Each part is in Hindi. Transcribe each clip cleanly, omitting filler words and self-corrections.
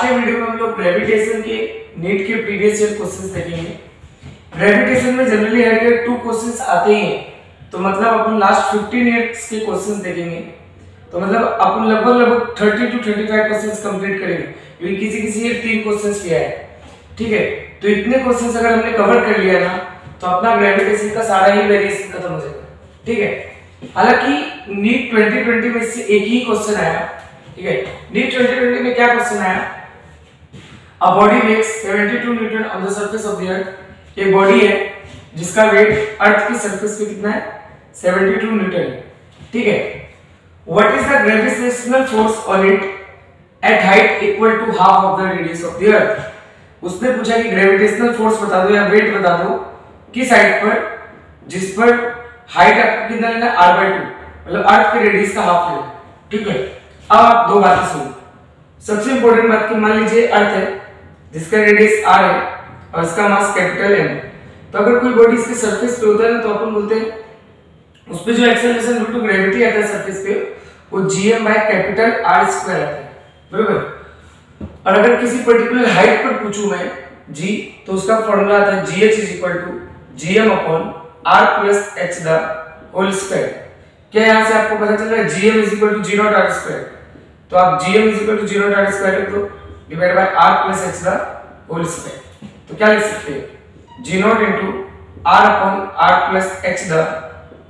आज के वीडियो में हम लोग ग्रेविटेशन के नीट के प्रीवियस ईयर क्वेश्चंस देखेंगे। ग्रेविटेशन में जनरली हर ईयर 2 क्वेश्चंस आते ही हैं, तो मतलब अपन लास्ट 15 ईयर्स के क्वेश्चंस देखेंगे। तो मतलब अपन लगभग 30 to 35 क्वेश्चंस कंप्लीट करेंगे, क्योंकि किसी ईयर 3 क्वेश्चंस किया है। ठीक है, तो इतने क्वेश्चंस अगर हमने कवर कर लिया ना, तो अपना ग्रेविटेशन का सारा ही वेरिएशन खत्म हो जाएगा। ठीक है, हालांकि नीट 2020 में से एक ही क्वेश्चन आया। ठीक है, नीट 2020 में क्या क्वेश्चन आया? A body weights 72 newton on the surface of the earth. एक बॉडी है जिसका वेट अर्थ की सरफेस पे कितना है? 72 न्यूटन है। ठीक है, what is the gravitational force on it at height equal to half of the radius of the earth. उसने पूछा कि ग्रेविटेशनल फोर्स बता दो या वेट बता दो किस हाइट पर, जिस पर हाइट आपको कितना लेना है? r/2, मतलब अर्थ के रेडियस का हाफ लेना। ठीक है, अब आप दो बातें सुनो। सबसे इंपॉर्टेंट बात कि मान लीजिए अर्थ है जिसका रेडियस r है और इसका मास कैपिटल M। तो अगर कोई बॉडी इसके सरफेस पे होता है ना, तो अपन बोलते हैं उस पे जो एक्सेलरेशन ड्यू टू ग्रेविटी आता है सरफेस पे, वो gm/कैपिटल R स्क्वायर आता है, बराबर। और अगर किसी पर्टिकुलर हाइट पर पूछूं मैं g, तो उसका फार्मूला आता है gh=gm/r + h the whole square. क्या यहां से आपको पता चल रहा है gm g0r²? तो आप gm g0r² लिख दो divide by r + h the whole square. तो क्या लिख सकते हैं? g0 * r/r + h the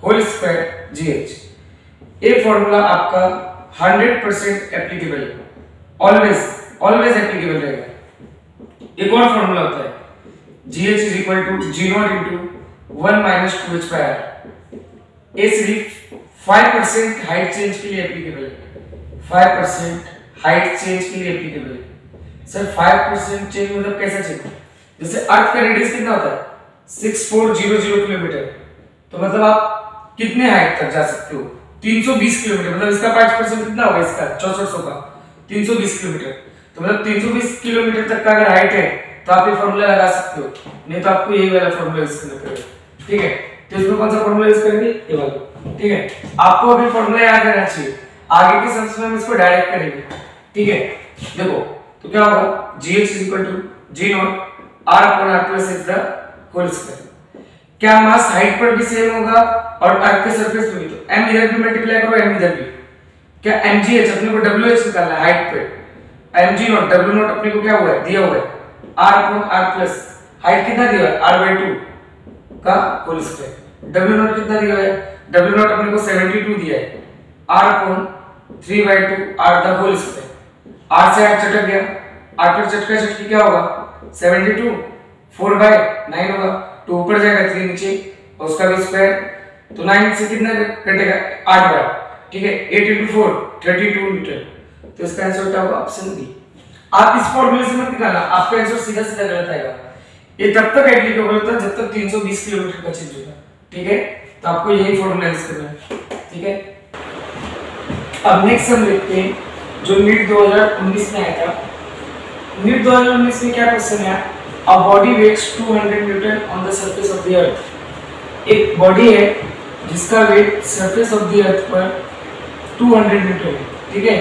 whole square gh। ये फार्मूला आपका 100% एप्लीकेबल है, ऑलवेज एप्लीकेबल रहेगा। एक और फार्मूला होता है gh = g0 * 1 - 2h/r। ये सिर्फ 5% हाइट चेंज के लिए एप्लीकेबल है। 5% हाइट चेंज के लिए एप्लीकेबल है। सर 5% चेंज मतलब कैसा चेंज? जैसे अर्थ का रेडियस कितना होता है? 6400 किलोमीटर। तो मतलब आप कितने हाइट तक जा सकते हो? 320 किलोमीटर। मतलब इसका 5% कितना होगा? इसका 6400 का 320 किलोमीटर। तो मतलब 320 किलोमीटर तक का अगर हाइट है तो आप ये फार्मूला लगा सकते हो, नहीं तो आपको यही वाला फार्मूला यूज करना पड़ेगा। ठीक है, तो इसमें कौन सा फार्मूला यूज करेंगे? ये वाला। ठीक है, आपको अभी फार्मूला याद रहना चाहिए, आगे के सम्स में हम इसको डायरेक्ट करेंगे। ठीक है, देखो तो क्या होगा? gh = g0 r/r + h the whole square. क्या मास हाइट पर भी सेम होगा और अर्थ के सरफेस पे भी? तो m इधर भी मल्टीप्लाई करो, m इधर भी। क्या mgh अपने को wh निकालना है हाइट पे, mg0 w0 अपने को क्या हुआ है? दिया हुआ है r/r + हाइट कितना दिया है? r/2 का होल स्क्वायर। w0 कितना दिया है? w0 अपने को 72 दिया है, r/3/2 r the whole square. r से r चटक गया, r पर चटका चटकी क्या होगा? 72 4/9 होगा, 2 ऊपर जाएगा 3 नीचे और उसका भी स्क्वायर। तो 9 से कितना कटेगा? 8 बार। ठीक है, 8 × 4 32 मीटर। तो इसका आंसर क्या होगा? Option B. आप इस फॉर्मूले से मत निकालना, आपका आंसर सीधा सीधा गलत आएगा। ये तब तक एप्लीकेबल होता है जब तक 320 किलोमीटर का चेंज होगा। ठीक है, तो आपको यही फॉर्मूला यूज करना है। ठीक है, अब नेक्स्ट हम देखते हैं जो नीट 2019 में आया था। नीट 2019 में क्या क्वेश्चन है? A body weights 200 newton on the surface of the earth. एक बॉडी है जिसका weight surface of the earth पर 200 न्यूटन है। ठीक है,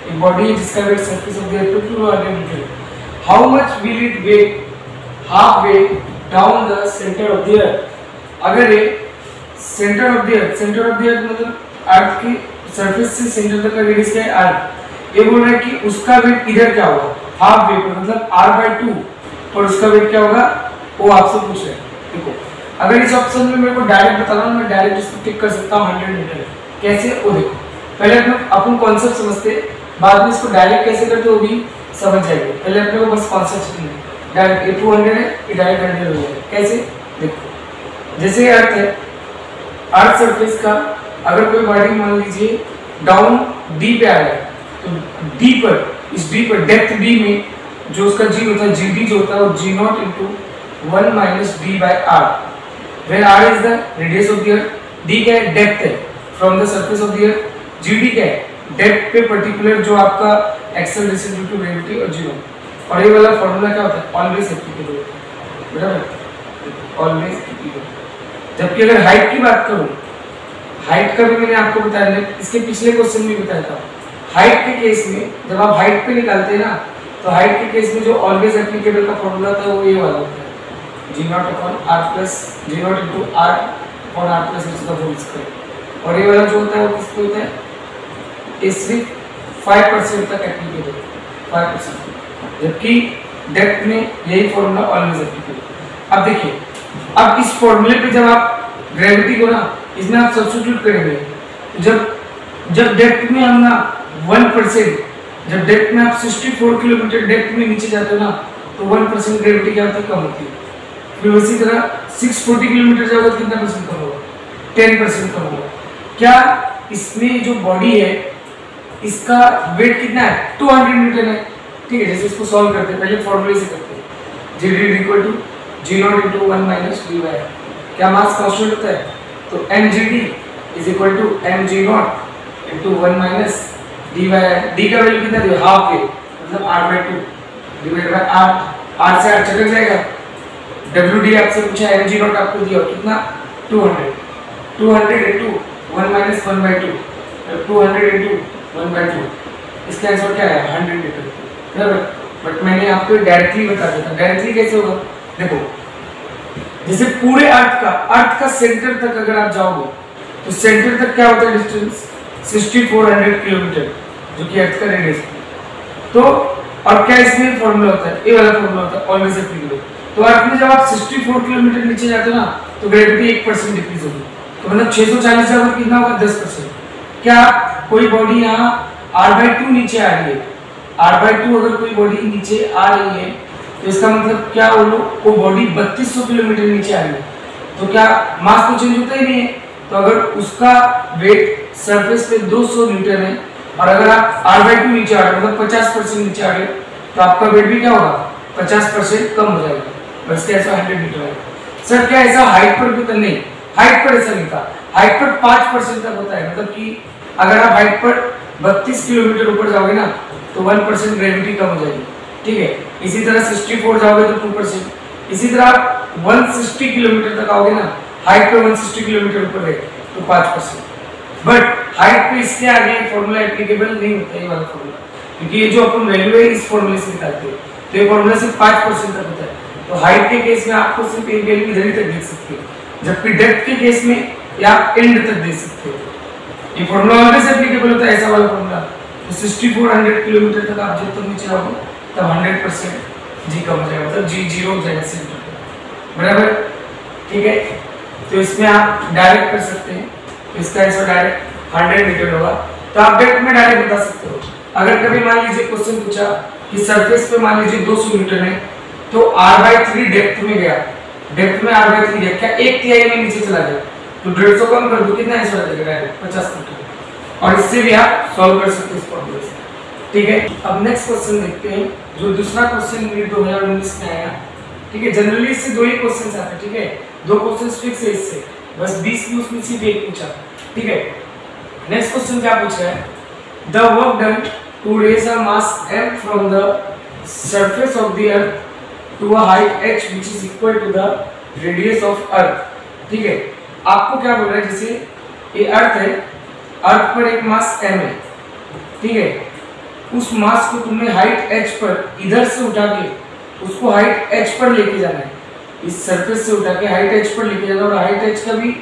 एक बॉडी है जिसका weight surface of the earth पर 200 न्यूटन है। How much will it weight half way down the centre of the earth? अगर ये सेंटर ऑफ द अर्थ मतलब अर्थ की सरफेस से सेंटर तक का रेडियस क्या है? r। ये बोल रहा है कि उसका वेट इधर क्या होगा? हाफ वे पर, मतलब r/2, और उसका वेट क्या होगा वो आपसे पूछ रहे हैं। देखो, अगर इस ऑप्शन में मेरे को डायरेक्ट बताना, मैं डायरेक्ट इसको टिक कर सकता हूं 100 मीटर। कैसे? वो देखो, पहले अपन कॉन्सेप्ट समझते, बाद में इसको डायरेक्ट कैसे करते वो भी समझ जाएंगे। पहले अपने को बस कॉन्सेप्ट समझना। डायरेक्ट ये 200 है, ये डायरेक्ट 100 हो जाएगा। कैसे? देखो, जैसे अर्थ है, अर्थ सरफेस का अगर कोई बॉडी मान लीजिए डाउन d पे आ रहा है, तो d पर, इस d पर डेप्थ d में जो उसका g होता है, gd जो होता है, वो g0 * 1 - d/r, where r is the radius of the earth, d क्या है? डेप्थ है from the surface of the earth, gd क्या है? डेप्थ पे पर्टिकुलर जो आपका एक्सेलरेशन ड्यू टू ग्रेविटी और 0। और ये वाला फार्मूला क्या होता है? ऑलवेज एप्लीकेबल होता है, बराबर, ऑलवेज एप्लीकेबल। जबकि अगर हाइट की बात करूं, हाइट का भी मैंने आपको बताया, इसके पिछले क्वेश्चन में बताया था। हाइट के केस में जब आप हाइट पे निकालते हैं ना, तो हाइट के केस में जो ऑलवेज एप्लीकेबल का फॉर्मूला था वो ये वाला होता है, g0 upon r plus g0 into r upon r plus h का होल स्क्वायर। और ये वाला जो होता है वो किसको होता है, ये सिर्फ 5% तक एप्लीकेबल, 5%, जबकि डेप्थ में यही फॉर्मूला ऑलवेज एप्लीकेबल। अब देखिए, अब इस फॉर्मूले पे जब आप ग्रेविटी को ना इसमें आप सब्स्टिट्यूट करेंगे, जब डेप्थ में हम ना 1%, जब डेप्थ में आप 64 किलोमीटर डेप्थ में नीचे जाते हो ना तो 1% ग्रेविटी क्या होती है, कम होती है। फिर उसी तरह 640 किलोमीटर जाओगे तो कितना परसेंट कम होगा, 10% कम होगा। क्या इसमें जो बॉडी है इसका वेट कितना है, 200 न्यूटन है। ठीक है, जैसे इसको सॉल्व करते हैं, पहले फॉर्मूले से करते हैं, Gd equal to g0 into 1 minus dy। क्या मास कांस्टेंट होता है, तो mgd is equal to mg0 into 1 minus dy। d का वैल्यू कितना दिया, हाफ के, मतलब r/2 divide by r, r से r चला जाएगा। wd आपसे पूछा, mg0 आपको दिया कितना, 200 इंटू 1 माइनस 1/2, 200 इंटू 1/2, इसका आंसर क्या है, 100 मीटर, बराबर। बट मैंने आपको डायरेक्टली बता दिया था। डायरेक्टली कैसे होगा, देखो, जैसे पूरे अर्थ का सेंटर तक अगर आप जाओगे तो सेंटर तक क्या होता है डिस्टेंस, 6400 किलोमीटर, जो कि अर्थ का रेडियस है। तो और क्या इसमें फॉर्मूला होता है, ये वाला फॉर्मूला होता है ऑलवेज एप्लीकेबल। तो अर्थ में जब आप 64 किलोमीटर नीचे जाते हो ना तो ग्रेविटी 1% डिक्रीज होगी, तो मतलब 640 जाकर कितना होगा, 10%। क्या कोई बॉडी यहाँ r/2 नीचे आ रही है, r/2 अगर कोई बॉडी नीचे आ रही है तो इसका मतलब क्या, वो बॉडी 3200 किलोमीटर नीचे आ रही है, तो क्या मास तो चेंज होता ही नहीं है। तो अगर उसका वेट सरफेस पे 200 न्यूटन है और अगर आप r/2 नीचे आ रहे हो, मतलब 50% नीचे आ रहे हो, तो आपका वेट भी क्या होगा, 50% कम हो जाएगा, बस क्या ऐसा 100 मीटर है। सर क्या ऐसा हाइट पर भी, तो नहीं, हाइट पर ऐसा नहीं था, हाइट पर 5% तक होता है, मतलब कि अगर आप हाइट पर 32 किलोमीटर ऊपर जाओगे ना तो 1% ग्रेविटी कम हो जाएगी। ठीक है, इसी तरह 64 जाओगे तो 2%, इसी तरह आप 160 किलोमीटर तक आओगे ना, हाइट पे 160 किलोमीटर ऊपर है तो 5%। बट हाइट पे इसके आगे फॉर्मूला एप्लीकेबल नहीं होता ये वाला फॉर्मूला, क्योंकि ये जो अपन वैल्यू है इस फॉर्मूले से निकालते हैं, तो ये फॉर्मूला सिर्फ 5% तक होता है। तो हाइट के केस में आपको सिर्फ एक वैल्यू इधर ही तक देख सकते हो, जबकि डेप्थ के केस में ये आप एंड तक दे सकते हो। ये फॉर्मूला ऑलवेज एप्लीकेबल होता है, ऐसा वाला फॉर्मूला। तो 6400 किलोमीटर तक आप जब तक नीचे आओगे तब 100% जी कम हो जाएगा, मतलब जी 0 हो जाएगा सेंटर पे, बराबर। ठीक है, तो इसमें आप डायरेक्ट कर सकते हैं, तो इसका आंसर डायरेक्ट 100 मीटर होगा। तो आप डेप्थ में डायरेक्ट बता सकते हो। अगर कभी मान लीजिए क्वेश्चन पूछा कि सरफेस पे मान लीजिए 200 मीटर है तो r/3 डेप्थ में गया, डेप्थ में r/3 गया, क्या 1/3 में नीचे चला गया तो 150 कम कर दो, कितना आंसर आ जाएगा, डायरेक्ट 50 मीटर। और इससे भी आप सॉल्व कर सकते हैं इस फॉर्मूले से। ठीक है, अब नेक्स्ट क्वेश्चन देखते हैं, जो दूसरा क्वेश्चन नीट 2019 में आया। ठीक है, जनरली इससे दो ही क्वेश्चन आते हैं। ठीक है, दो क्वेश्चन फिक्स है इससे, बस 20 में उसमें सिर्फ एक पूछा। ठीक है, नेक्स्ट क्वेश्चन क्या पूछा है, the work done to raise a mass m from the surface of the earth to a height h which is equal to the radius of earth. ठीक है, आपको क्या बोल रहा है, जैसे ये अर्थ है, अर्थ पर एक मास m है। ठीक है, उस मास को तुमने हाइट h पर इधर से उठा के उसको हाइट h पर लेके जाना है, इस सरफेस से उठा के हाइट h पर लेके जाना। और हाइट h का भी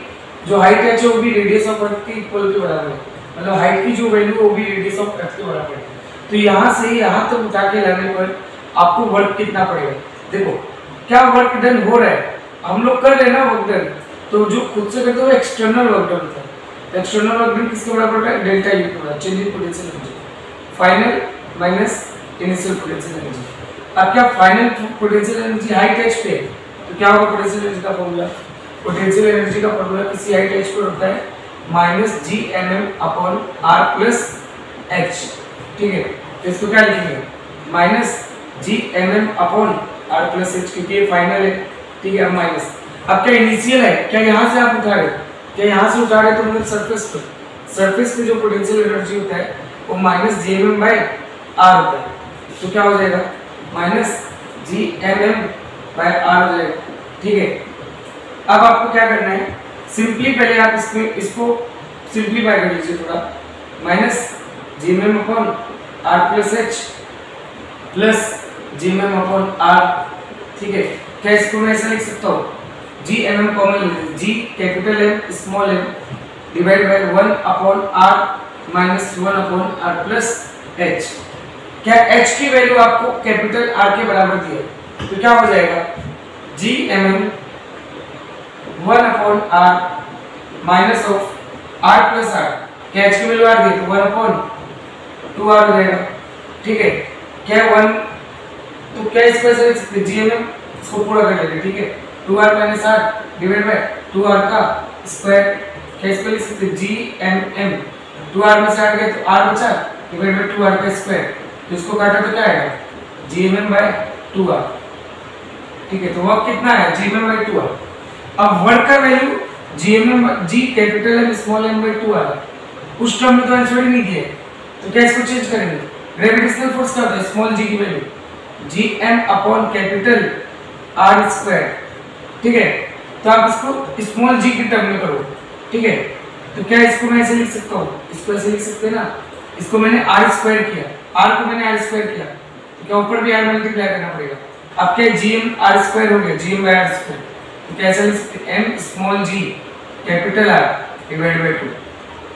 जो हाइट h है वो भी रेडियस ऑफ अर्थ के इक्वल के बराबर है, मतलब हाइट की जो वैल्यू है वो भी रेडियस ऑफ अर्थ के बराबर है। तो यहाँ से यहाँ तक उठा के लाने पर आपको वर्क कितना पड़ेगा। देखो क्या वर्क डन हो रहा है, हम लोग कर रहे हैं ना वर्क डन, तो जो खुद से करते हो एक्सटर्नल वर्क डन होता है। एक्सटर्नल वर्क डन किसके बराबर होता है, डेल्टा यू के बराबर, change in potential energy, final minus initial potential energy. अब क्या final potential energy height h पे है, तो क्या होगा पोटेंशियल एनर्जी का फॉर्मूला, पोटेंशियल एनर्जी का फॉर्मूला किसी हाइट h पर होता है minus gmm upon r plus h। ठीक है, तो इसको क्या लिखेंगे, minus gmm upon r plus h, क्योंकि ये फाइनल है। ठीक है, अब माइनस, अब क्या इनिशियल है, क्या यहाँ से आप उठा रहे, क्या यहाँ से उठा रहे, तो मतलब सरफेस पे जो पोटेंशियल एनर्जी होता है वो माइनस gmm बाय r होता है, तो क्या हो जाएगा माइनस gmm बाय r हो जाएगा। ठीक है, अब आपको क्या करना है, सिंपली पहले आप इसको सिंपलीफाई कर लीजिए थोड़ा, minus gmm upon r plus h plus GMM upon R, ठीक है। क्या इसको मैं ऐसा लिख सकता हूँ, GMM कॉमन लेते, G capital M small m divide by 1 upon R minus 1 upon R plus H। क्या H की वैल्यू आपको कैपिटल R के बराबर दी है, तो क्या हो जाएगा GMM 1 upon R minus of R plus R। क्या H की वैल्यू R दी तो 1 अपॉन 2R हो जाएगा, ठीक है। क्या 1 तो क्या इसको ऐसे लिख सकते GMM, इसको पूरा कर लेते, ठीक है। 2R minus R divide bye 2R का स्क्वायर। क्या इसको लिख सकते GMM 2R में से हट गया तो R बचा डिवाइड बाय 2R का स्क्वायर, तो इसको काटा तो क्या आएगा GMM बाय 2R, ठीक है। तो वर्क कितना है GMM बाय 2R। अब वर्क का value GMM G capital M small m by 2R, उस टर्म में तो आंसर ही नहीं दिया, तो क्या इसको चेंज करेंगे। ग्रेविटेशनल फोर्स क्या होता है, स्मॉल g की value GM upon capital R square, ठीक है। तो आप इसको स्मॉल g की टर्म में करो, ठीक है। तो क्या इसको मैं ऐसे लिख सकता हूँ, इसको ऐसे लिख सकते हैं ना, इसको मैंने R स्क्वायर किया, R को मैंने R स्क्वायर किया, तो क्या ऊपर भी R मल्टीप्लाई करना पड़ेगा। अब क्या GM R स्क्वायर हो गया, GM बाय R स्क्वायर, तो क्या ऐसा लिख सकते हैं M small g capital R divide by 2,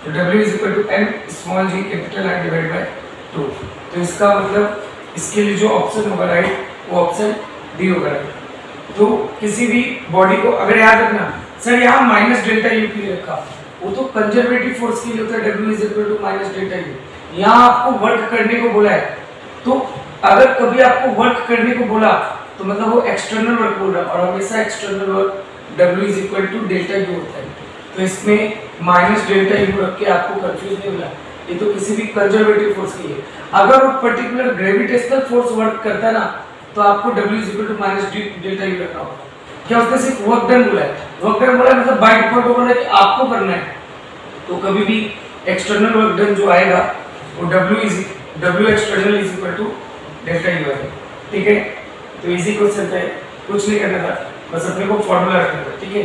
तो W is equal to M small g capital R divide by 2। तो इसका मतलब इसके लिए जो ऑप्शन होगा राइट, वो ऑप्शन डी होगा राइट। तो किसी भी बॉडी को अगर याद रखना सर यहाँ माइनस डेल्टा यू के लिए रखा, वो तो कंजर्वेटिव फोर्स के लिए होता है, W is equal to minus delta U. यहाँ आपको वर्क करने को बोला है, तो अगर कभी आपको वर्क करने को बोला तो मतलब वो एक्सटर्नल वर्क बोल रहा है, और हमेशा external work W is equal to delta U होता है। तो इसमें माइनस डेल्टा यू रख के आपको कंफ्यूज नहीं होना, ये तो किसी भी कंजर्वेटिव फोर्स के लिए। अगर वो पर्टिकुलर ग्रेविटेशनल फोर्स वर्क करता है ना, तो आपको W is equal to minus delta U रखना होगा। क्या उसने सिर्फ वर्क डन बोला है, वर्क डन बोला है मतलब बाय डिफॉल्ट बोला है कि आपको करना है, तो कभी भी एक्सटर्नल वर्क डन जो आएगा वो W external is equal to delta U आएगा, ठीक है। तो इजी क्वेश्चन है, कुछ नहीं करना था, बस अपने को फॉर्मूला रखना था, ठीक है।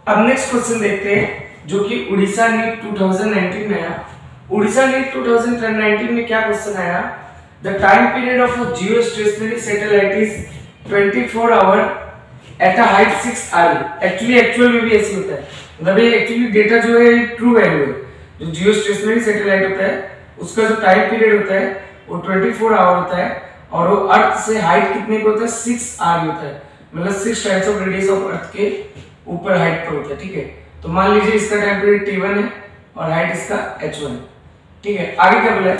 अब नेक्स्ट क्वेश्चन देखते हैं जो कि उड़ीसा नीट 2019 में आया। उड़ीसा नीट 2019 में क्या क्वेश्चन आया, the time period of a geostationary satellite is 24 hour at a height 6 RE। Actual में भी ऐसे होता है, मतलब ये एक्चुअली डेटा जो है ट्रू वैल्यू है। जो जियो स्टेशनरी सैटेलाइट होता है उसका जो टाइम पीरियड होता है वो 24 आवर होता है, और वो अर्थ से हाइट कितने पे होता है 6 RE होता है, मतलब 6 टाइम्स ऑफ रेडियस ऑफ अर्थ के ऊपर हाइट पर होता है, ठीक है। तो मान लीजिए इसका टाइम पीरियड T1 है और हाइट इसका H1 है, ठीक है। आगे क्या बोला है,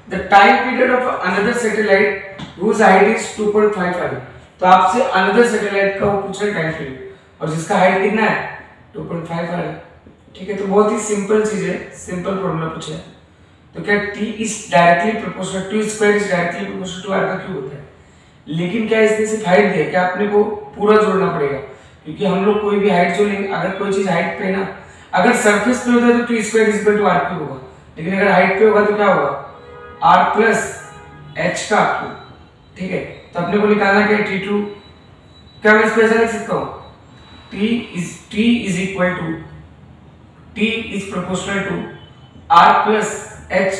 the time period of another satellite whose height is 2.5 RE। तो आपसे अनदर सैटेलाइट का वो पूछ रहे टाइम पीरियड, और जिसका हाइट कितना है 2.5 RE, ठीक है। तो बहुत ही सिंपल चीज है, सिंपल प्रॉब्लम पूछा है। तो क्या T is directly proportional, T square is directly proportional to R का क्यूब होता है, लेकिन क्या इसने सिर्फ हाइट दिया, क्या आपने को पूरा जोड़ना पड़ेगा, क्योंकि हम लोग कोई भी हाइट जो लेंगे, अगर कोई चीज हाइट पे ना, अगर सरफेस पे होता है तो T square is equal to R cube होगा, लेकिन अगर हाइट पे होगा तो क्या होगा R प्लस H का क्यूब, ठीक है। तो अपने को निकालना क्या है T2, क्या मैं इसको ऐसा लिख सकता हूँ, T is equal to T is proportional to R plus H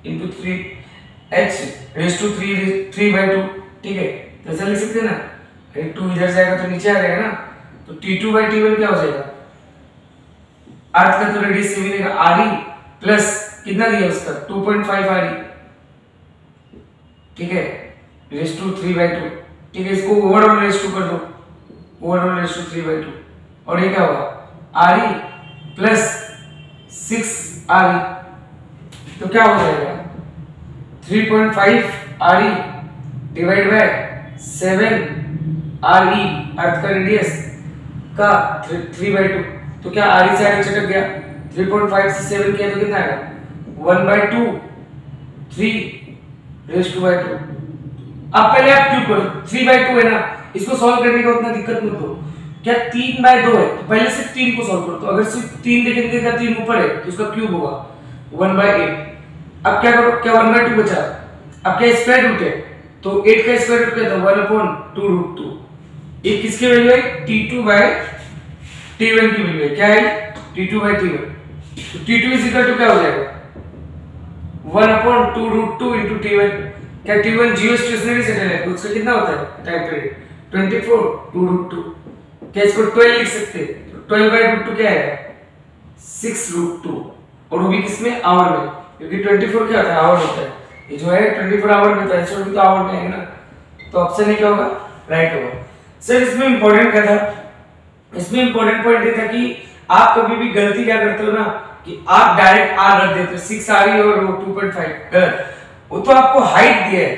into 3 H raise to 3/2, ठीक है। तो ऐसा लिख सकते हैं ना, अरे 2 इधर जाएगा तो नीचे आ जाएगा ना, तो T2/T1 क्या हो जाएगा, अर्थ का तो रेडियस से मिलेगा RE प्लस कितना दिया उसका 2.5 RE, ठीक है, रेज टू 3/2, ठीक है। इसको ओवरऑल रेज टू कर दो, ओवरऑल रेज टू 3/2, और ये क्या होगा RE प्लस 6 RE, तो क्या हो जाएगा 3.5 RE डिवाइड बाय 7 RE, अर्थ का रेडियस का 3/2, तो क्या RE से RE चटक गया, 3.5 से 7 किया तो कितना आएगा 1/2 3 रेज टू 2। अब पहले आप क्यूब करो, 3/2 है ना, इसको सॉल्व करने का उतना दिक्कत मत दो। क्या 3/2 है तो पहले सिर्फ 3 को सॉल्व करो, तो अगर सिर्फ 3 देखेंगे का 3 ऊपर है तो उसका क्यूब होगा 1/8। अब क्या करो, क्या 1/2 बचा, अब क्या स्क्वायर रूट है, तो 8 का स्क्वायर रूट क्या था 1/2√2। ये किसकी वैल्यू है T2/T1 की वैल्यू है, क्या है T2/T1। तो T2 इज इक्वल टू क्या हो जाएगा 1/2√2 into T1, क्या T1 जियो स्टेशनरी सैटेलाइट है, उसका कितना होता है टाइम पीरियड 24 2√2। क्या इसको 12 लिख सकते हैं, 12/√2 क्या है 6√2, और वो भी किसमें आवर में, क्योंकि 24 क्या होता है आवर होता है, ये जो है 24 आवर में होता है, इसमें भी तो आवर में है ना, तो ऑप्शन है क्या होगा राइट होगा। सर इसमें इंपॉर्टेंट क्या था, इसमें इंपॉर्टेंट पॉइंट ये था कि आप कभी भी गलती क्या करते हो ना कि आप डायरेक्ट आर रख देते हो, 6 आ रही है और 2.5 गलत, वो तो आपको हाइट दिया है,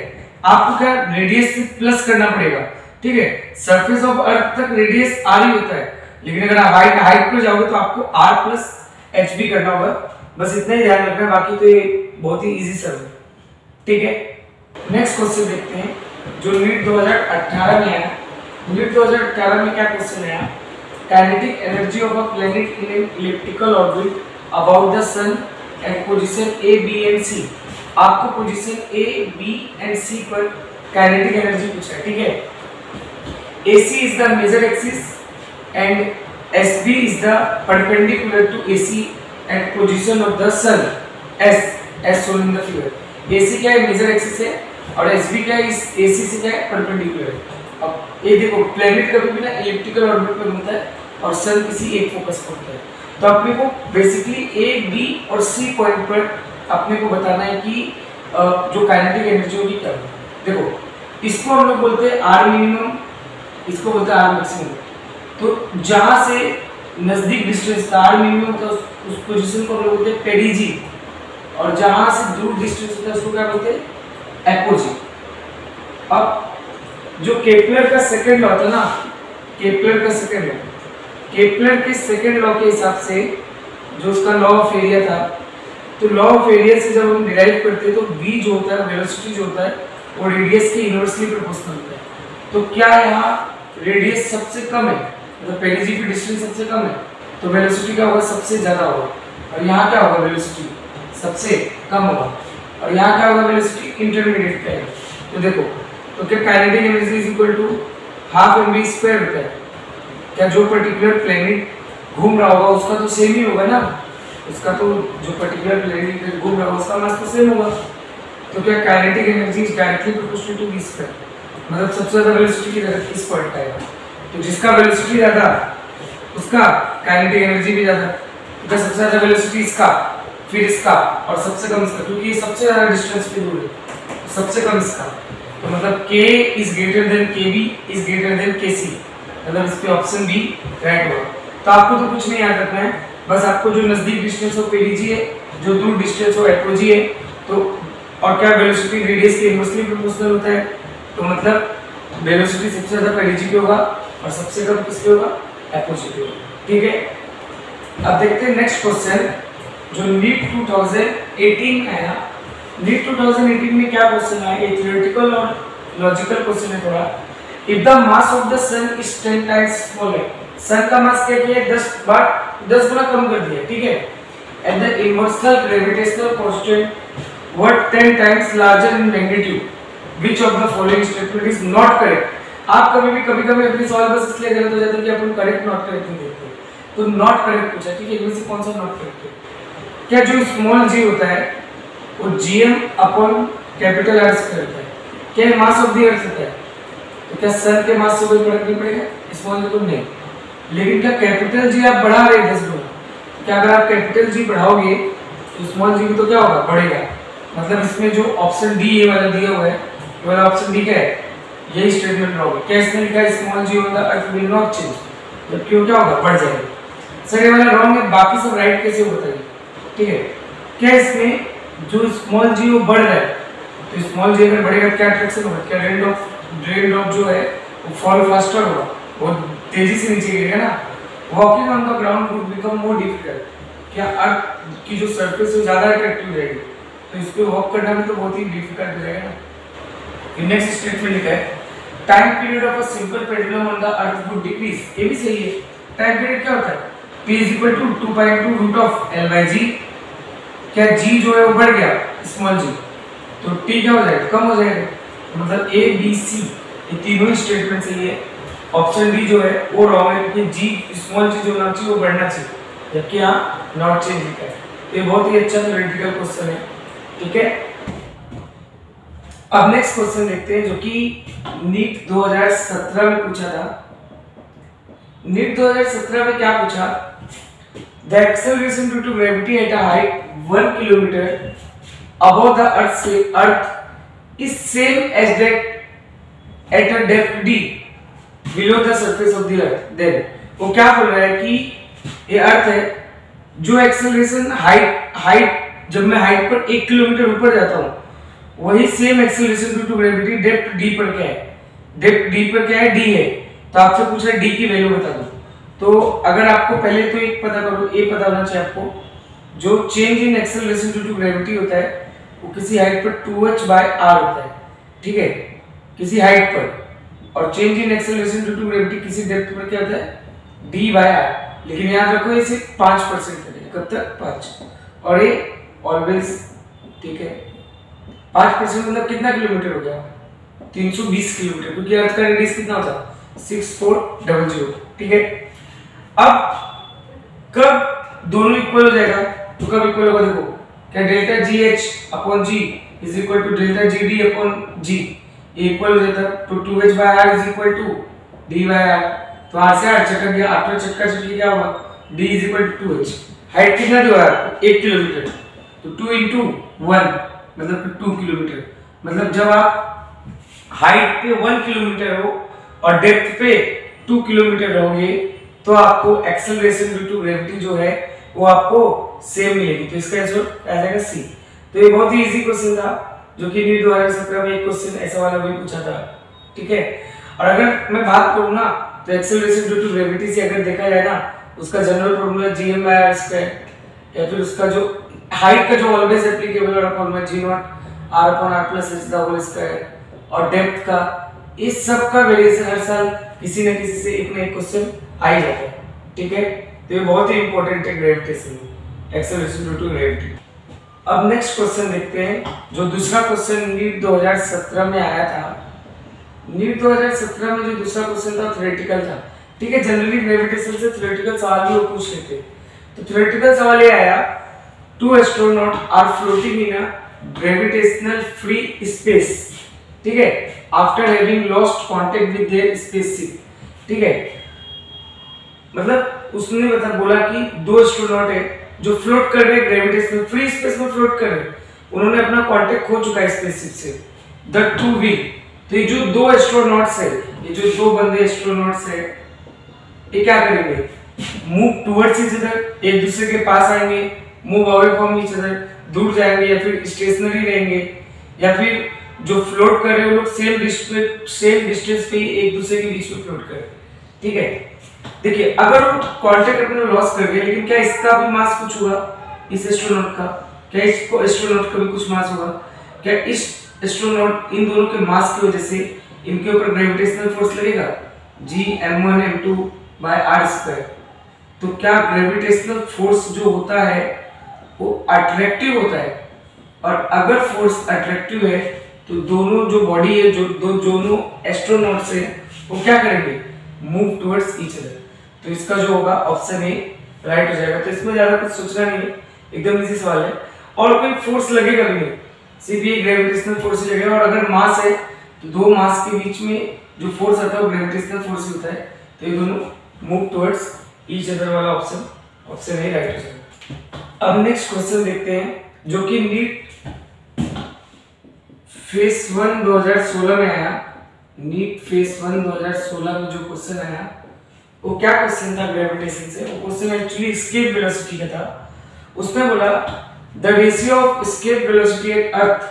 आपको क्या रेडियस से प्लस करना पड़ेगा, ठीक है। सरफेस ऑफ अर्थ तक रेडियस आर ही होता है, लेकिन अगर आप हाइट पर जाओगे तो आपको आर प्लस एच भी करना होगा, बस इतना ही ध्यान रखना, बाकी तो ये बहुत ही इजी सर है, ठीक है। नेक्स्ट क्वेश्चन देखते हैं जो नीट 2018 में आया। नीट 2018 में क्या क्वेश्चन आया, kinetic energy of a planet in an elliptical orbit about the sun at position A B and C. आपको position A B and C पर काइनेटिक एनर्जी पूछा है, ठीक है। AC is the major axis and SB is the perpendicular to AC at position of the sun, as shown in the figure। AC क्या है मेजर एक्सिस है और SB क्या है इस AC से क्या है परपेंडिकुलर है। अब ये देखो प्लैनेट कभी भी ना इलिप्टिकल ऑर्बिट पर घूमता है और सन किसी एक फोकस पर होता है, तो अपने को बेसिकली A, B और C पॉइंट पर अपने को बताना है कि जो काइनेटिक एनर्जी होगी क्या होगी। देखो इसको हम लोग बोलते हैं R मिनिमम, इसको बोलते हैं R मैक्सिमम। तो जहां से नजदीक डिस्टेंस था R मिनिमम था उस पोजीशन को हम लोग बोलते हैं पेरिजी, और जहां से दूर डिस्टेंस होता है उसको क्या बोलते हैं एपोजी। अब जो केपलर का सेकंड लॉ था ना, केपलर का सेकंड लॉ, केपलर के सेकंड लॉ के हिसाब से जो उसका लॉ ऑफ एरिया था, तो लॉ ऑफ एरिया से जब हम डिराइव करते हैं तो v जो होता है वेलोसिटी जो होता है वो रेडियस के इनवर्सली प्रोपोर्शनल होता है। तो क्या यहाँ रेडियस सबसे कम है, मतलब पेरिजी की डिस्टेंस सबसे कम है, तो वेलोसिटी क्या होगा सबसे ज्यादा होगा, और यहाँ क्या होगा वेलोसिटी सबसे कम होगा, और यहाँ क्या होगा वेलोसिटी इंटरमीडिएट का है। तो देखो तो क्या kinetic energy is equal to half mv² होता है। क्या जो पर्टिकुलर प्लैनेट घूम रहा होगा उसका तो सेम ही होगा ना, उसका तो जो पर्टिकुलर प्लैनेट घूम रहा होगा उसका मास तो सेम होगा। तो क्या kinetic energy is directly proportional to v², मतलब सबसे ज्यादा वेलोसिटी की तरफ इस पॉइंट का है, तो जिसका वेलोसिटी ज्यादा उसका काइनेटिक एनर्जी भी ज्यादा। तो सबसे ज्यादा वेलोसिटी इसका, फिर इसका और सबसे कम इसका, क्योंकि ये सबसे ज्यादा डिस्टेंस पे दूर है, तो सबसे कम इसका। तो मतलब k is greater than kb is greater than kc, मतलब इस पे ऑप्शन बी राइट होगा। तो आपको तो कुछ नहीं याद रखना है, बस आपको जो नजदीक डिस्टेंस हो पेरिजी है, जो दूर डिस्टेंस हो एपोजी है, तो और क्या वेलोसिटी रेडियस के इनवर्सली प्रोपोर्शनल होता है, तो मतलब वेलोसिटी सबसे ज्यादा पेरिजी पे होगा और सबसे कम किस पे होगा एपोजी पे होगा, ठीक है। अब देखते हैं नेक्स्ट क्वेश्चन जो नीट 2018 में आया। नीट 2018 में क्या क्वेश्चन आया, ये थ्योरेटिकल और लॉजिकल क्वेश्चन है थोड़ा। If the mass of the sun is 10 times smaller, sun का मास क्या किया 10 गुना कम कर दिया, ठीक है। And the universal gravitational constant what 10 times larger in magnitude, which of the following statement is not correct. आप कभी-कभी अपनी सवाल बस इसलिए गलत हो जाते हैं कि अपन करेक्ट नॉट करेक्ट नहीं देखते, तो नॉट करेक्ट पूछा, ठीक है। इनमें से कौन सा नॉट करेक्ट है। क्या जो स्मॉल g होता है वो gm अपॉन कैपिटल R से होता है, क्या मास ऑफ द अर्थ होता है, तो क्या सन के मास से कोई फर्क नहीं पड़ेगा स्मॉल g को नहीं। लेकिन क्या कैपिटल G आप बढ़ा रहे हैं 10 गुना, क्या अगर आप कैपिटल G बढ़ाओगे तो स्मॉल g तो क्या होगा बढ़ेगा। मतलब इसमें जो ऑप्शन डी ये वाला दिया हुआ है, ये वाला ऑप्शन डी क्या है, यही स्टेटमेंट रहोगे। क्या इसमें लिखा है small g on the earth will not change, तो क्यों क्या होगा बढ़ जाएगा। सर ये वाला रॉन्ग है, बाकी सब राइट कैसे हो बताइए, ठीक है। क्या इसमें जो स्मॉल g वो बढ़ रहा है, तो स्मॉल g अगर बढ़ेगा क्या अट्रैक्शन होगा, क्या रेन ड्रॉप जो है वो फॉल फास्टर होगा, वो तेजी से नीचे गिरेगा ना। Walking on the ground would become more difficult, क्या अर्थ की जो सरफेस है ज्यादा अट्रैक्टिव रहेगी, तो इस पे वॉक करना भी तो बहुत ही डिफिकल्ट हो जाएगा ना। नेक्स्ट स्टेटमेंट लिखा है time period of a simple pendulum on the earth would decrease, ये भी सही है। टाइम पीरियड क्या होता है, p = 2 रूट ऑफ l/g। क्या g जो है वो बढ़ गया स्मॉल g, तो t क्या हो जाएगा कम हो जाएगा। मतलब a b c ये तीनों स्टेटमेंट सही है। ऑप्शन डी जो है वो रॉन्ग है, क्योंकि g स्मॉल g जो होना चाहिए वो बढ़ना चाहिए, जबकि यहाँ नॉट चेंज लिखा है। ये बहुत ही अच्छा थ्योरेटिकल क्वेश्चन है, ठीक है। अब नेक्स्ट क्वेश्चन देखते हैं जो कि नीट 2017 में पूछा था। नीट 2017 में क्या पूछा? The acceleration due to gravity at a height 1 kilometre above the earth is same as that at a depth d below the surface of the earth. Then वो क्या बोल रहा है कि ये अर्थ है, जो एक्सेलरेशन हाइट जब मैं हाइट पर 1 किलोमीटर ऊपर जाता हूँ वही same acceleration due to gravity depth D पर क्या है? डेप्थ डी पर क्या है? डी है। तो आपसे पूछ रहा है डी की वैल्यू बता दो। तो अगर आपको पहले तो एक पता करो, ये पता होना चाहिए आपको, जो change in acceleration due to gravity होता है वो किसी हाइट पर 2h/r होता है, ठीक है, किसी हाइट पर। और change in acceleration due to gravity किसी डेप्थ पर क्या होता है? d/r। लेकिन याद रखो ये सिर्फ 5% है। कब तक? 5। और ये ऑलवेज, ठीक है, 5% मतलब कितना किलोमीटर हो गया? 320 किलोमीटर, क्योंकि अर्थ का रेडियस कितना होता है? 6400, ठीक है। अब कब दोनों इक्वल हो जाएगा? तो कब इक्वल होगा? देखो, क्या delta GH/G is equal to delta GD/G equal हो जाता है। तो 2h/r is equal to d/r। तो r से r चटक गया, r पर चटका चटकी क्या होगा? d is equal to 2h। Height कितना दिया है? 1 किलोमीटर, तो 2 into 1 मतलब 2 किलोमीटर। मतलब जब आप हाइट पे 1 किलोमीटर हो और डेप्थ पे 2 किलोमीटर रहोगे तो आपको एक्सेलरेशन ड्यू टू ग्रेविटी जो है वो आपको सेम मिलेगी। तो इसका आंसर आ जाएगा सी। तो ये बहुत ही इजी क्वेश्चन था जो कि नीट 2017 में एक क्वेश्चन ऐसा वाला भी पूछा था, ठीक है। और अगर मैं बात करूं ना तो एक्सेलरेशन ड्यू टू ग्रेविटी से अगर देखा जाए ना, उसका जनरल फॉर्मूला gm/r² या फिर उसका जो हाइट का जो ऑलवेज एप्लीकेबल वाला फॉर्मूला g0r/r+h² और डेप्थ का, इस सब का वेरिएशन हर साल किसी न किसी से एक ना एक क्वेश्चन आ ही जाता है, ठीक है। तो ये बहुत ही इंपॉर्टेंट है gravitation, acceleration due to gravity. अब नेक्स्ट क्वेश्चन देखते हैं, जो दूसरा क्वेश्चन नीट 2017 में आया था। नीट 2017 में जो दूसरा क्वेश्चन था थ्योरेटिकल था, ठीक है। जनरली ग्रेविटेशन से थ्योरेटिकल सवाल भी वो पूछ लेते हैं। तो थ्योरेटिकल सवाल ये आया, 2 astronaut are floating in a gravitational free space, ठीक है, after having lost contact with their spaceship, ठीक है। मतलब उसने बोला कि 2 एस्ट्रोनॉट है जो फ्लोट कर रहे हैं ग्रेविटेशनल फ्री स्पेस में, फ्लोट कर रहे हैं, उन्होंने अपना कांटेक्ट खो चुका है स्पेसशिप से, द टू वी। तो ये जो 2 एस्ट्रोनॉट्स है, ये जो 2 बंदे एस्ट्रोनॉट्स है, ये क्या करेंगे? मूव टुवर्ड्स ईच अदर, एक दूसरे के पास आएंगे, move away from each other, दूर जाएंगे, या फिर स्टेशनरी रहेंगे, या फिर जो फ्लोट कर रहे हैं वो लोग सेम डिस्टेंस पे एक दूसरे के बीच में फ्लोट कर रहे हैं, ठीक है। देखिए, अगर वो कांटेक्ट अपने लॉस कर गए, लेकिन क्या इसका भी मास कुछ होगा? इस एस्ट्रोनॉट का, क्या इसको एस्ट्रोनॉट का भी कुछ मास होगा? क्या इस एस्ट्रोनॉट, इन दोनों के मास की वजह से इनके ऊपर ग्रेविटेशनल फोर्स लगेगा Gm1m2/r²। तो क्या ग्रेविटेशनल फोर्स जो होता है वो अट्रैक्टिव होता है, और अगर फोर्स अट्रैक्टिव है तो दोनों जो बॉडी है, जो दोनों एस्ट्रोनॉट्स है, वो क्या करेंगे? Move towards each other. तो इसका जो होगा ऑप्शन ए राइट हो जाएगा। तो इसमें ज्यादा कुछ सोचना नहीं है, एकदम इजी सवाल है। और कोई फोर्स लगेगा भी नहीं, सिर्फ ये ग्रेविटेशनल फोर्स ही लगेगा। और अगर मास है तो दो मास के बीच में जो फोर्स आता है वो ग्रेविटेशनल फोर्स ही होता है। तो ये दोनों मूव टुवर्ड्स ईच अदर वाला ऑप्शन ए राइट हो जाएगा। अब नेक्स्ट क्वेश्चन देखते हैं, जो कि नीट फेस 1 2016 में आया। नीट फेस 1 2016 में जो क्वेश्चन आया वो क्या क्वेश्चन था ग्रेविटेशन से? वो क्वेश्चन एक्चुअली एस्केप वेलोसिटी का था। उसमें बोला the ratio of escape velocity at earth,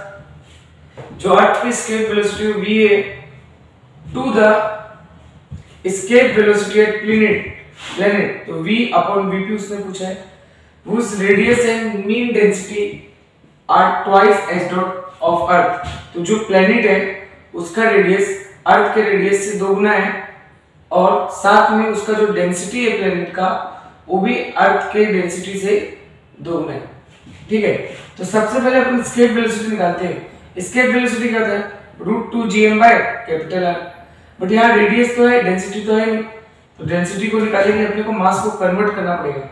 जो अर्थ की एस्केप वेलोसिटी v है, to the escape velocity at planet, तो v/vp उसने पूछा है, whose radius and mean density are twice as that of earth। तो जो प्लैनेट है उसका रेडियस अर्थ के रेडियस से दोगुना है, और साथ में उसका जो डेंसिटी है प्लैनेट का वो भी अर्थ के डेंसिटी से दोगुना है, ठीक है। तो सबसे पहले अपन एस्केप वेलोसिटी निकालते हैं। एस्केप वेलोसिटी क्या होता है? √2gm/R। बट यहाँ रेडियस तो है, डेंसिटी तो है नहीं, तो डेंसिटी को निकालेंगे अपने को मास को कन्वर्ट करना पड़ेगा,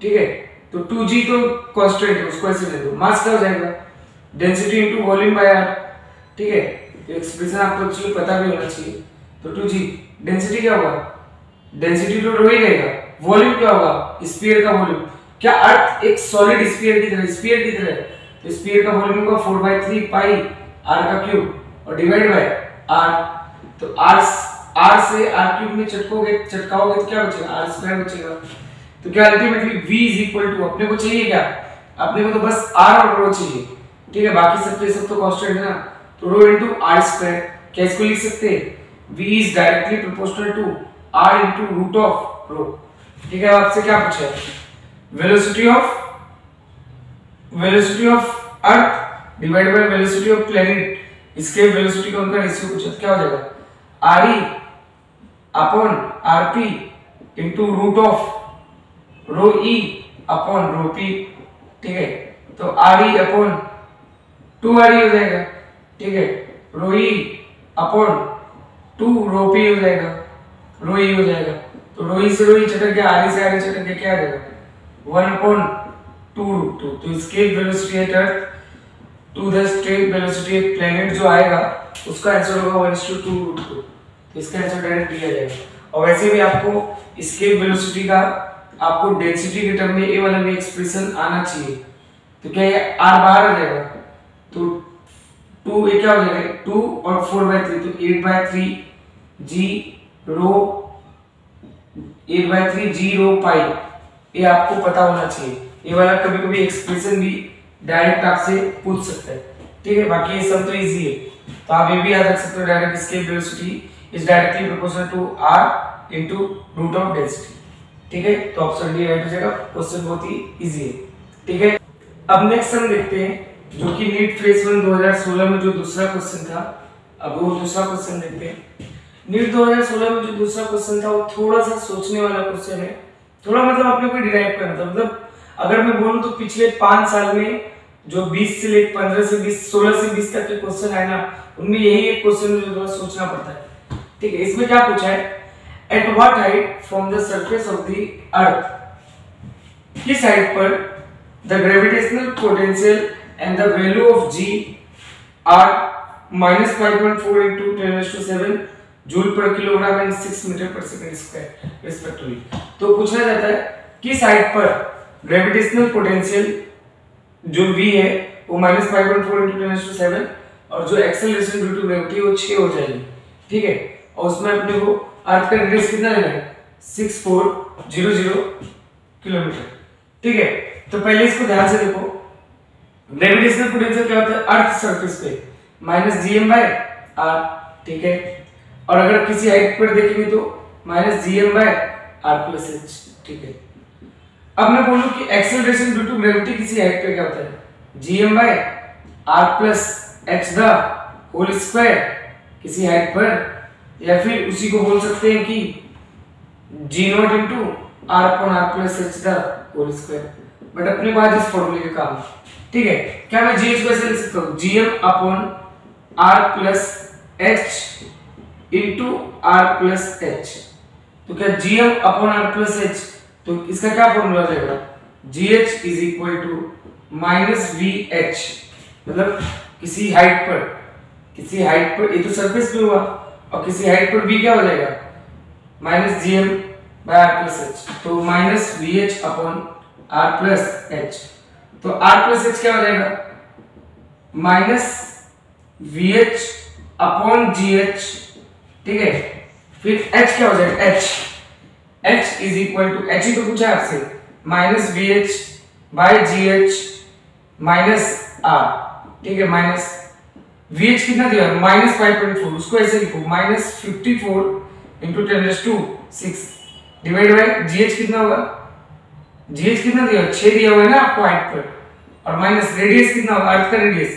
ठीक है। तो 2g तो कांस्टेंट है, उसको ऐसे ले दो, मास क्या हो जाएगा? Density into volume by r। ठीक है, तो एक्सप्रेशन आपको एक्चुअली पता भी होना चाहिए। तो 2g डेंसिटी क्या होगा, डेंसिटी तो रो ही रहेगा। वॉल्यूम क्या होगा, स्फीयर का वॉल्यूम। क्या अर्थ एक सॉलिड स्फीयर की तरह है, तो स्फीयर का वॉल्यूम होगा 4/3 पाई r का क्यूब और डिवाइड बाय r। तो r से r क्यूब में चटकाओगे तो क्या बचेगा, r स्क्वायर बचेगा। तो क्या ultimately v is equal to, अपने को चाहिए क्या, अपने को तो बस r और रो चाहिए, ठीक है, बाकी सब तो कांस्टेंट है ना। तो रो इनटू r स्क्वायर, क्या इसको लिख सकते हैं, v is directly proportional to r into root of rho. ठीक है, आपसे क्या पूछा है, velocity of earth divide by velocity of planet, इसके वेलोसिटी का उनका रेशियो पूछा, क्या हो जाएगा, re upon rp into root of rho e upon rho p। ठीक है, तो re अपॉन 2re हो जाएगा, ठीक है, रो e अपॉन 2 रो p हो जाएगा, रो e हो जाएगा। तो रो e से रो e चटक गया, re से re चटक गया, क्या आ जाएगा 1/2 रूट 2। तो scale velocity at earth to the state velocity at planet जो आएगा उसका आंसर होगा 1:2 रूट 2। तो इसका आंसर डायरेक्ट दिया जाएगा। और वैसे भी आपको स्केल वेलोसिटी का आपको डेंसिटी के टर्म में ये वाला भी एक्सप्रेशन आना चाहिए। तो क्या ये r बाहर आ जाएगा, तो 2 ये क्या हो जाएगा 2 और 4/3, तो 8/3 g रो 8/3 g रो पाई, ये आपको पता होना चाहिए। ये वाला कभी-कभी एक्सप्रेशन भी डायरेक्ट आपसे पूछ सकता है, ठीक है, बाकी ये सब तो इजी है। तो आप ये भी याद रख सकते हो, direct scale velocity is directly proportional to r into root of density. ठीक है, तो ऑप्शन डी राइट हो जाएगा। क्वेश्चन बहुत ही इजी है, ठीक है। अब नेक्स्ट हम देखते हैं जो कि नीट फेज 1 2016 में जो दूसरा क्वेश्चन था। अब वो दूसरा क्वेश्चन देखते हैं। नीट 2016 में जो दूसरा क्वेश्चन था वो थोड़ा सा सोचने वाला क्वेश्चन है, थोड़ा मतलब आपने को डिराइव करना था। मतलब अगर मैं बोलूं तो पिछले 5 साल में जो 20 से लेकर 15 से 20 16 से 20 तक के क्वेश्चन आए ना, उनमें यही एक क्वेश्चन जो थोड़ा सोचना पड़ता है। ठीक है, इसमें क्या पूछा है, at what height from the surface of the earth, किस हाइट पर the gravitational potential and the value of g are -5.4 into 10⁷ joule पर किलोग्राम एंड 6 मीटर पर सेकंड स्क्वायर रिस्पेक्टिवली। तो पूछा जाता है किस हाइट पर ग्रेविटेशनल पोटेंशियल जो v है वो -5.4 into 10⁷ और जो एक्सेलरेशन ड्यू टू ग्रेविटी वो 6 हो जाएगी। ठीक है, और उसमें अपने को अर्थ का रेडियस कितना लेना है 6400 किलोमीटर। ठीक है, तो पहले इसको ध्यान से देखो, ग्रेविटेशनल पोटेंशियल क्या होता है अर्थ सरफेस पे -gm/r। ठीक है, और अगर किसी हाइट पर देखेंगे तो -gm/r+h। ठीक है, अब मैं बोलूं कि एक्सेलरेशन ड्यू टू ग्रेविटी किसी हाइट पे क्या होता है gm/r+h द होल स्क्वायर किसी हाइट पर, या फिर उसी को बोल सकते हैं कि g0 into r/r+h the whole square. But अपने को आज इस फॉर्मूले का काम, ठीक है, क्या मैं gh को ऐसे लिख सकता हूं gm/r+h into r+h। तो क्या gm/r+h, तो इसका क्या फॉर्मूला हो जाएगा gh is equal to -vh। मतलब किसी हाइट पर ये तो सरफेस पे हुआ, और किसी हाइट पर v क्या हो जाएगा -gm/r+h, तो -vh/r+h। तो r+h क्या हो जाएगा -vh/gh। ठीक है, फिर h क्या हो जाएगा h is equal to, h ही तो पूछा है आपसे, -vh/gh -r। ठीक है, माइनस vh कितना दिया -5.4, उसको ऐसे लिखो -54 into 10⁶ डिवाइड बाय gh कितना होगा, gh कितना दिया 6 दिया हुआ है ना आपको हाइट पर, और माइनस रेडियस कितना होगा अर्थ का रेडियस,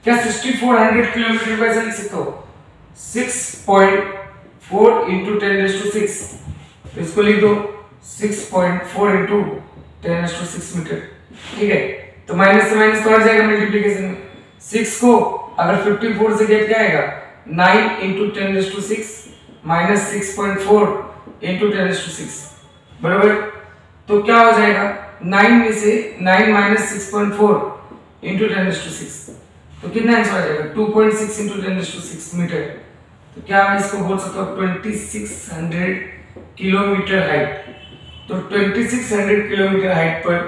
क्या 6400 किलोमीटर पर ऐसे लिख सकते हो 6.4 into 10⁶। तो इसको लिख दो 6.4 into 10⁶ मीटर। ठीक है, तो माइनस से माइनस तो हट जाएगा मल्टीप्लिकेशन में, 6 को अगर 54 से गेट क्या आएगा 9 into 10⁶ माइनस 6.4 into 10⁶, बराबर। तो क्या हो जाएगा 9 में से 9 - 6.4 into 10⁶, तो कितना आंसर आ जाएगा 2.6 इंटू 10⁶ मीटर। तो क्या मैं इसको बोल सकता हूँ 2600 किलोमीटर हाइट। तो 2600 किलोमीटर हाइट पर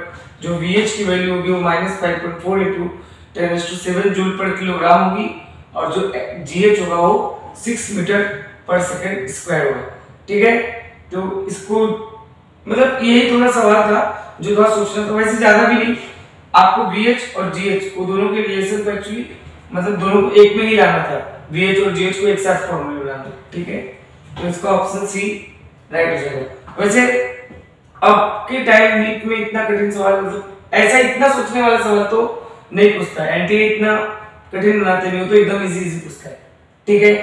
जो VH की वैल्यू होगी वो -5.4 इंटू 10⁷ जूल पर किलोग्राम होगी और जो GH होगा वो 6 मीटर पर सेकंड स्क्वायर होगा। ठीक है, तो इसको मतलब यही थोड़ा सवाल था जो थोड़ा सोचना था, वैसे ज्यादा भी नहीं। आपको VH और GH को दोनों के रिलेशन को एक्चुअली मतलब दोनों को एक में ही लाना था, VH और GH को एक साथ फॉर्मूले में लाना। ठीक है, तो इसका ऑप्शन सी राइट हो जाएगा। वैसे अब के टाइम नीट में इतना कठिन सवाल मतलब ऐसा इतना सोचने वाला सवाल तो नहीं पूछता है, एनटीए इतना कठिन बनाते नहीं हो तो एकदम इजी पूछता है। ठीक है।